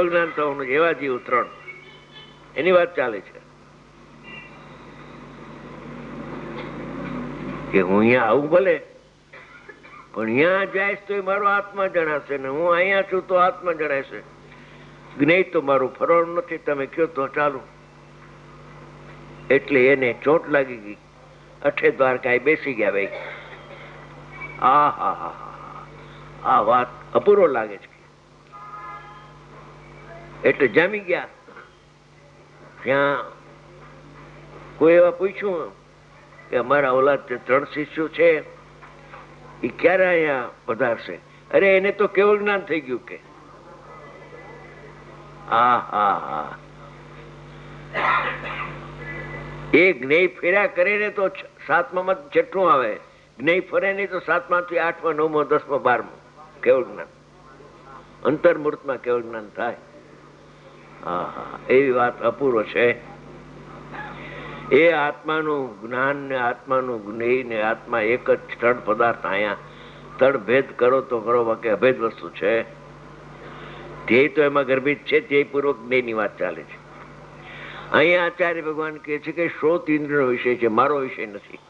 જ્ઞાન થવાનું એવા જીવ 3 એની વાત ચાલે છે કે હું અહીંયા આવું ભલે, પણ અહીંયા જાય તો મારો આત્મા જણાશે ને હું અહીંયા છું તો આત્મા જણાશે. જ્ઞેય તો મારું ફરવાનું નથી, તમે કયો તો ચાલુ. એટલે એને ચોટ લાગી ગઈ. અઠે દ્વારકા બેસી ગયા ભાઈ. આ વાત અપૂરો લાગે છે. એટલે જામી ગયા. ત્યાં કોઈ એવા પૂછ્યું કે અમારા ઓલા 3 શિષ્યો છે એ ક્યારે અહીંયા પધારશે? અરે એને તો કેવળ જ્ઞાન થઈ ગયું કે એ જ્ઞેય ફેર્યા કરે ને તો 7માં 6 આવે, જ્ઞેય ફરે નહીં તો 7માંથી 8માં 9માં 10માં 12માં કેવળ જ્ઞાન, અંતર્મૂર્તમાં કેવળ જ્ઞાન થાય. એવી વાત અપૂરો છે. એ આત્માનું જ્ઞાન ને આત્માનું જ્ઞેય ને આત્મા એક જ સ્થળ પદાર્થ. અહીંયા સ્થળ ભેદ કરો તો કરો, બાકી અભેદ વસ્તુ છે. ધ્યેય તો એમાં ગર્ભિત છે, ધ્યેય પૂર્વક જ્ઞેયની વાત ચાલે છે. અહીંયા આચાર્ય ભગવાન કહે છે કે શ્રોત ઇન્દ્રિયનો વિષય છે, મારો વિષય નથી.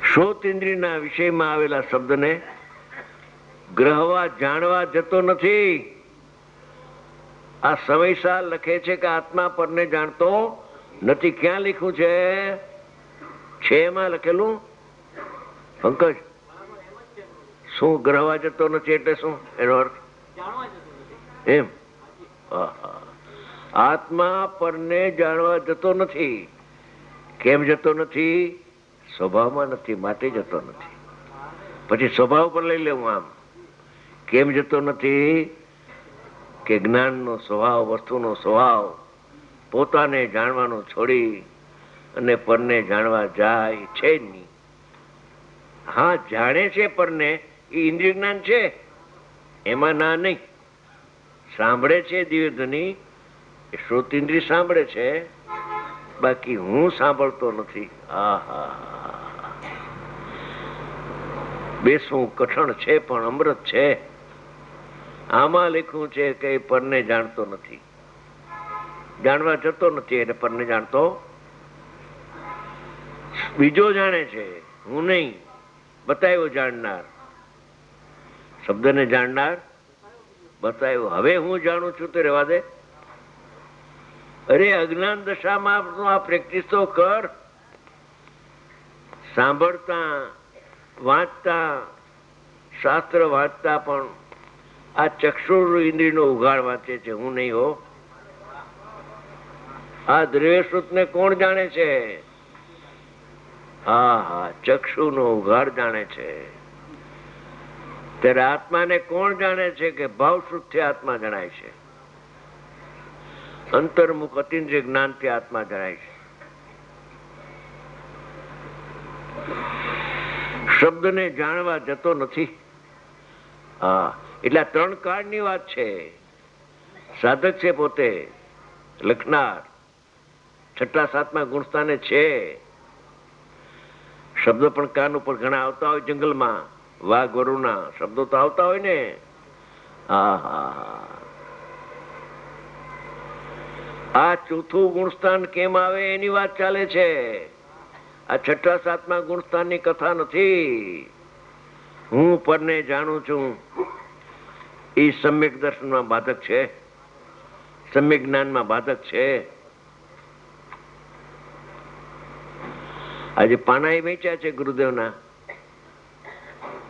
શ્રોત ઇન્દ્રિયના વિષયમાં આવેલા શબ્દને ગ્રહવા જાણવા જતો નથી. આ સમયસર લખે છે કે આત્મા પરને જાણતો નથી. ક્યાં લખ્યું છે એમાં લખેલું? પંકજ, શું ગ્રહવા જતો નથી એટલે શું એનો અર્થ? એમ આત્મા પરને જાણવા જતો નથી. કેમ જતો નથી? સ્વભાવમાં નથી માટે જતો નથી. પછી સ્વભાવ પર લઈ લેવું. આમ કેમ જતો નથી? કે જ્ઞાનનો સ્વભાવ, વસ્તુનો સ્વભાવ પોતાને જાણવાનું છોડી અને પરને જાણવા જાય છે નહીં. હા, જાણે છે પરને, એ ઇન્દ્રિય જ્ઞાન છે, એમાં ના નહીં. સાંભળે છે દિવ્ય ધ્વનિ, એ શ્રોત ઇન્દ્રિય સાંભળે છે, બાકી હું સાંભળતો નથી. બેસવું કઠણ છે પણ અમૃત છે. આમાં લખ્યું છે કે પરને જાણતો નથી, જાણવા જતો નથી. એટલે પરને જાણતો બીજો જાણે છે, હું નહીં. બતાવ્યો જાણનાર, શબ્દને જાણનાર બતાવ્યો. હવે હું જાણું છું તો રહેવા દે. અરે અજ્ઞાન દશામાં આ પ્રેક્ટિસ તો કર. સાંભળતા વાંચતા, શાસ્ત્ર વાંચતા પણ આ ચક્ષુર ઇન્દ્રિયનો ઉઘાડ વાંચે છે, હું નહીં હો. આ દ્રવ્યશ્રુત ને કોણ જાણે છે? ચક્ષુ નો ઉઘાડ જાણે છે. ત્યારે આત્માને કોણ જાણે છે? કે ભાવશ્રુત થી આત્મા જણાય છે. અંતર્મુખ અતિન્દ્રિય જ્ઞાન થી આત્મા જણાય છે. શબ્દને જાણવા જતો નથી. એટલે 3 કાળની વાત છે. સાધક છે પોતે, લખનાર, 6, 7મા ગુણસ્થાને છે. શબ્દો પણ કાન ઉપર ઘણા આવતા હોય જંગલમાં, વાઘ વરુના શબ્દો તો આવતા હોય ને. આ 4થું ગુણસ્થાન કેમ આવે એની વાત ચાલે છે. આ 6, 7મા ગુણસ્થાનની કથા નથી. હું પરને જાણું છું એ સમ્યક દર્શનમાં બાધક છે, સમ્યક જ્ઞાનમાં બાધક છે. આજે પાના વેચ્યા છે ગુરુદેવના,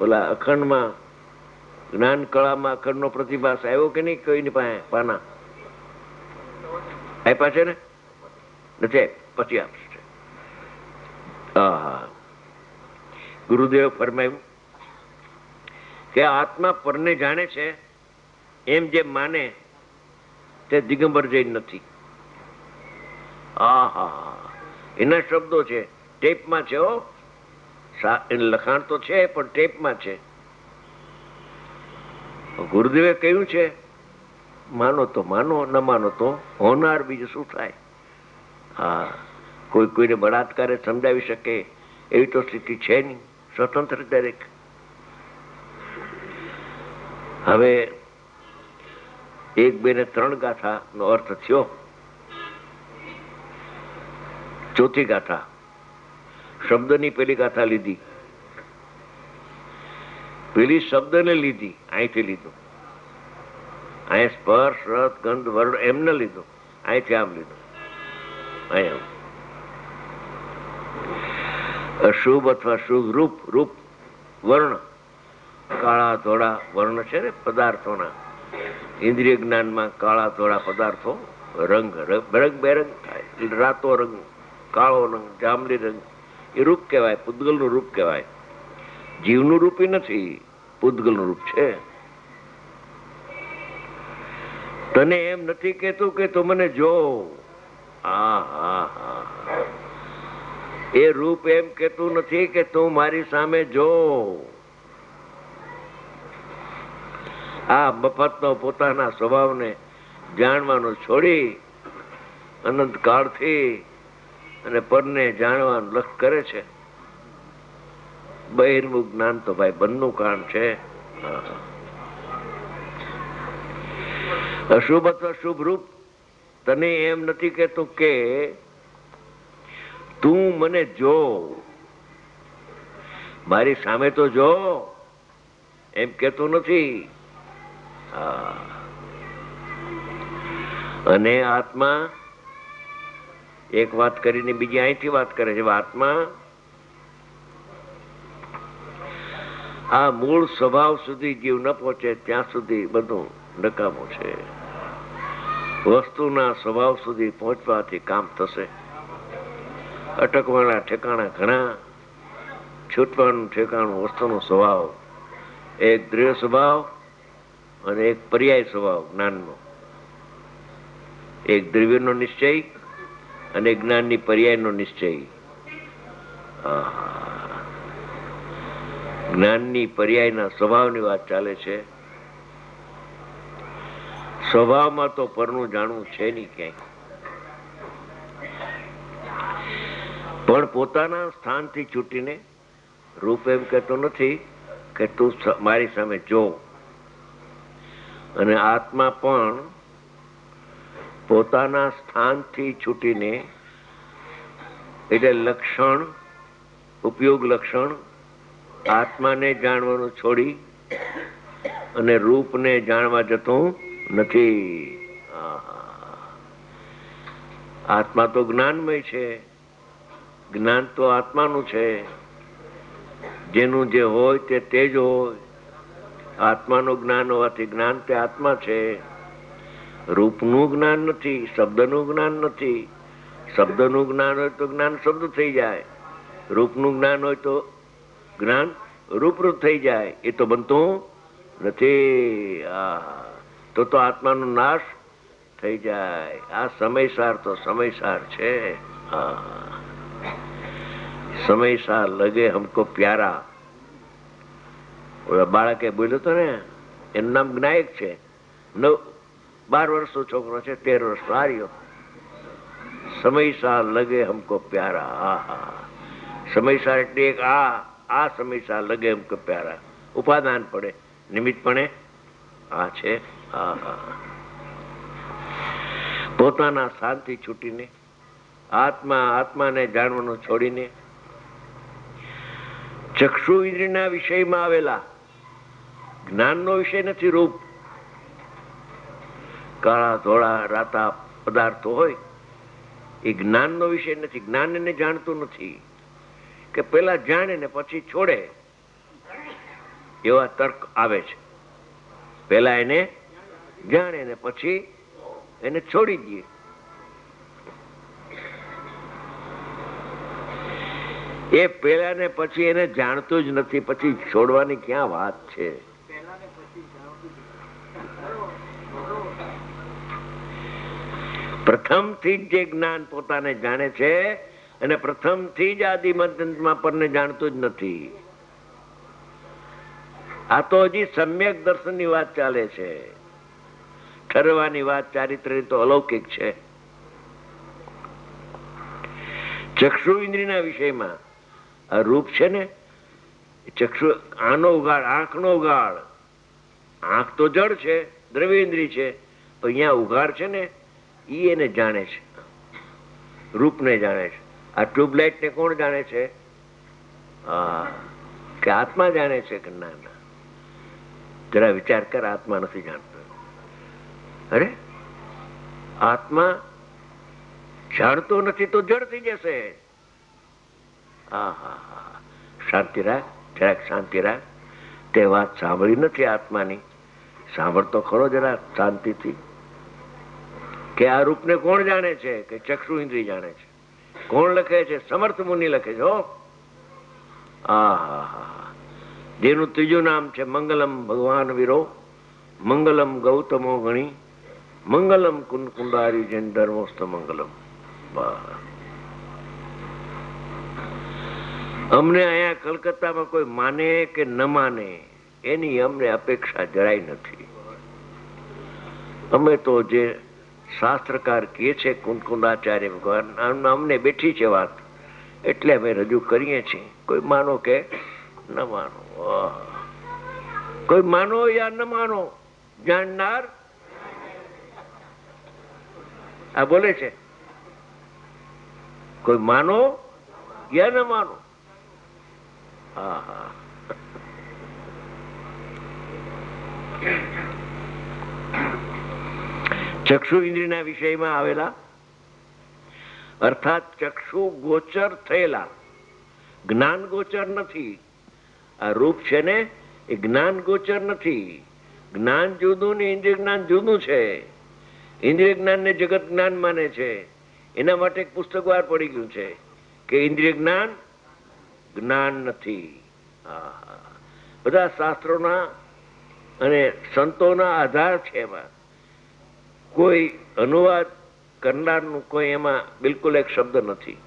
ઓલા અખંડમાં, જ્ઞાન કળામાં અખંડનો પ્રતિભાસ આવ્યો કે નહીં? કોઈની પાસે પાના આપ્યા છે ને? નથી, પછી આપશે. ગુરુદેવ ફરમાયું કે આત્મા પરને જાણે છે એમ જે માને તે દિગંબર જૈન નથી. એના શબ્દો છે, ટેપમાં છે. લખાણ તો છે પણ ટેપમાં છે. ગુરુદેવે કહ્યું છે માનો તો માનો, ન માનો તો હોનાર, બીજું શું થાય. કોઈ કોઈને બળાત્કારે સમજાવી શકે એવી તો સ્થિતિ છે નહીં. સ્વતંત્ર દરેક. હવે 1, 2 ને 3 ગાથા નો અર્થ થયો. ચોથી ગાથા શબ્દની પેલી ગાથા લીધી, પેલી શબ્દને લીધી, અહીંથી લીધું. અહીં સ્પર્શ રસ ગંધ વર્ણ એમને લીધું, અહીંથી આમ લીધું. અહીં અશુભ અથવા શુભ રૂપ, રૂપ વર્ણ, કાળા ધોળા વર્ણ છે ને પદાર્થોના. ઇન્દ્રિય જ્ઞાનમાં કાળા ધોળા પદાર્થો, રંગ રંગ બેરંગ થાય. રાતો રંગ, કાળો રંગ, જાંબલી રંગ, એ રૂપ કહેવાય, પૂતગલનું રૂપ કહેવાય. જીવનું રૂપ નથી, પૂતગલનું રૂપ છે. તને એમ નથી કેતું કે તું મને જો. એ રૂપ એમ કેતું નથી કે તું મારી સામે જો. આ મફતનો પોતાના સ્વભાવને જાણવાનું છોડી અનંત કાળથી અને પરને જાણવાનું લક્ષ કરે છે. બહિર્મુખ જ્ઞાન તો ભાઈ બંધનું કામ છે. અશુભ અથવા શુભ રૂપ તને એમ નથી કેતું કે તું મને જો, મારી સામે તો જો, એમ કેતું નથી. અને આત્મા એક વાત કરીને બીજી અહીંથી વાત કરે છે. આત્મા આ મૂળ સ્વભાવ સુધી જીવ ન પહોંચે ત્યાં સુધી બધું નકામું છે. વસ્તુના સ્વભાવ સુધી પહોંચવાથી કામ થશે. અટકવાના ઠેકાણા ઘણા, છૂટવાનું ઠેકાણું વસ્તુનો સ્વભાવ. એક દ્રવ્ય સ્વભાવ અને એક પર્યાય સ્વભાવ જ્ઞાનનો. એક દ્રવ્યનો નિશ્ચય અને જ્ઞાનની પર્યાયનો નિશ્ચય. જ્ઞાનની પર્યાયના સ્વભાવની વાત ચાલે છે. સ્વભાવમાં તો પરનું જાણવું છે નહીં ક્યાંય. પણ પોતાના સ્થાનથી છૂટીને રૂપ એમ કહેતો નથી કે તું મારી સામે જો. અને આત્મા પણ પોતાના સ્થાનથી છૂટીને, એટલે લક્ષણ, ઉપયોગ લક્ષણ, આત્માને જાણવાનું છોડી અને રૂપને જાણવા જતું નથી. આત્મા તો જ્ઞાનમય છે, જ્ઞાન તો આત્માનું છે. જેનું જે હોય તે જ હોય. આત્માનું જ્ઞાન હોવાથી જ્ઞાન તે આત્મા છે. રૂપનું જ્ઞાન નથી, શબ્દનું જ્ઞાન નથી. શબ્દનું જ્ઞાન હોય તો જ્ઞાન શબ્દ થઈ જાય, રૂપનું જ્ઞાન હોય તો જ્ઞાન રૂપરૂપ થઈ જાય. એ તો બનતું નથી. તો આત્માનો નાશ થઈ જાય. આ સમયસાર તો સમયસાર છે. સમયસાર લગે હમકો પ્યારા. ઓલા બાળકે બોલ્યો હતો ને, એનું નામ જ્ઞાયક છે. 12 વર્ષનો છોકરો છે, 13 વર્ષનો આર્યો. સમયસાર લગે હમકો પ્યારા. સમયસાર એટલે એક આ સમયસાર લગે હમકો પ્યારા. ઉપાદાન પડે, નિમિત્ત પડે. આ છે. પોતાના શાંતિ છૂટીને આત્માને જાણવાનું છોડીને ચક્ષુ ઇન્દ્રિયના વિષયમાં આવેલા જ્ઞાનનો વિષય નથી રૂપ. કાળા ધોળા રાતા પદાર્થો હોય એ જ્ઞાનનો વિષય નથી. જ્ઞાન એને જાણતું નથી કે પેલા જાણે ને પછી છોડે, એવા તર્ક આવે છે. પેલા એને જાણે ને પછી એને છોડી દઈએ. એ પેલા ને પછી એને જાણતું જ નથી, પછી છોડવાની ક્યાં વાત છે? પ્રથમથી જ જે જ્ઞાન પોતાને જાણે છે અને પ્રથમથી જ આદિમંતમાં પરને જાણતું જ નથી. આ તો હજી સમ્યક દર્શનની વાત ચાલે છે. ઠરવાની વાત ચારિત્ર્યની તો અલૌકિક છે. ચક્ષુ ઇન્દ્રિયના વિષયમાં આ રૂપ છે ને, ચક્ષુ આનો ઉગાડ, આંખનો ઉગાડ. આંખ તો જડ છે, દ્રવ્ય ઇન્દ્રિય છે. અહીંયા ઉઘાડ છે ને ઈ એને જાણે છે, રૂપને જાણે છે. આ ટ્યુબલાઇટ ને કોણ જાણે છે? કે આત્મા જાણે છે કે ના ના? જરા વિચાર કર, આત્મા નથી જાણતો. અરે આત્મા જાણતો નથી તો જડ થઈ જશે. શાંતિ રાખ, જરાક શાંતિ રાખ. તે વાત સાંભળી નથી આત્માની, સાંભળતો ખરો જરા શાંતિથી. કે આ રૂપને કોણ જાણે છે? કે ચક્ષુ ઇન્દ્રિય જાણે છે. કોણ લખે છે? સમર્થ મુનિ લખે છે. જેનું ત્રીજું નામ છે મંગલમ ભગવાન વીરો, મંગલમ ગૌતમો ગણી, મંગલમ કુંડ કુંડારી જૈન ધર્મોસ્ત મંગલમ. અમને અહીંયા કલકત્તામાં કોઈ માને કે ન માને એની અમને અપેક્ષા જરાય નથી. અમે તો જે શાસ્ત્રકાર કહે છે કુંડકુંડાચાર્ય ભગવાન, અમને બેઠી છે વાત, એટલે અમે રજૂ કરીએ છીએ. કોઈ માનો કે ન માનો, કોઈ માનો યા ન માનો, જાણનાર આ બોલે છે. કોઈ માનો યા ન માનો. ચક્ષુ ઇન્દ્રિયના વિષયમાં આવેલા અર્થાત ચક્ષુ ગોચર થયેલા, જ્ઞાન ગોચર નથી. આ રૂપ છે ને એ જ્ઞાન ગોચર નથી. જ્ઞાન જુદું ને ઇન્દ્રિય જ્ઞાન જુદું છે. ઇન્દ્રિય જ્ઞાન ને જગત જ્ઞાન માને છે. એના માટે એક પુસ્તક વાર પડી ગયું છે કે ઇન્દ્રિય જ્ઞાન જ્ઞાન નથી. બધા શાસ્ત્રોના અને સંતોના આધાર છે. એમાં કોઈ અનુવાદ કરનારનું કોઈ એમાં બિલકુલ એક શબ્દ નથી.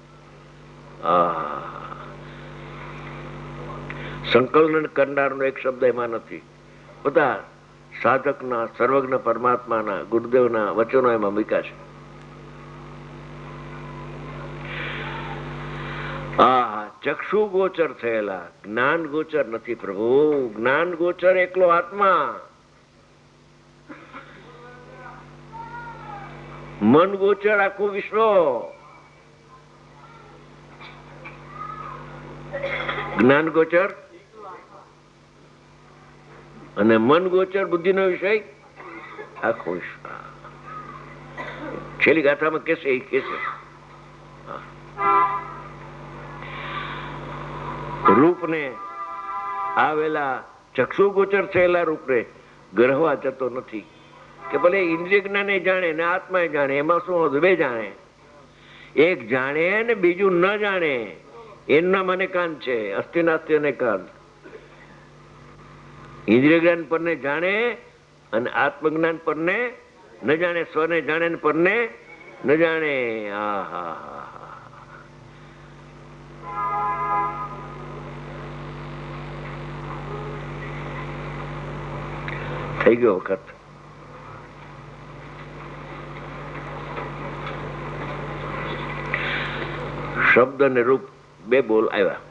સંકલન કરનારનો એક શબ્દ એમાં નથી. બધા સાધકના, સર્વજ્ઞ પરમાત્માના, ગુરુદેવના વચનો એમાં મૂક્યા છે. ચક્ષુ ગોચર થયેલા, જ્ઞાન ગોચર નથી પ્રભુ. જ્ઞાન ગોચર એકલો આત્મા. મન ગોચર આખું વિશ્વ. જ્ઞાન ગોચર અને મન ગોચર બુદ્ધિનો વિષય આખો વિશ્વ. છેલ્લી ગાથામાં કેસે એ કેસે રૂપને આવેલા ચક્ષુ ગોચર થયેલા રૂપને ગ્રહવા જતો નથી. કે ભલે ઇન્દ્રિય જ્ઞાને જાણે ને આત્મા જાણે, એમાં શું હતું? બે જાણે. એક જાણે ને બીજું ન જાણે. એમના મને કાન છે, અસ્થિ નાસ્તિ અને કાન. ઇન્દ્રિય જ્ઞાન પરને જાણે અને આત્મજ્ઞાન પરને ન જાણે. સ્વને જાણે ને પરને ન જાણે. થઈ ગયો વખત. શબ્દ અને રૂપ બે બોલ આવ્યા.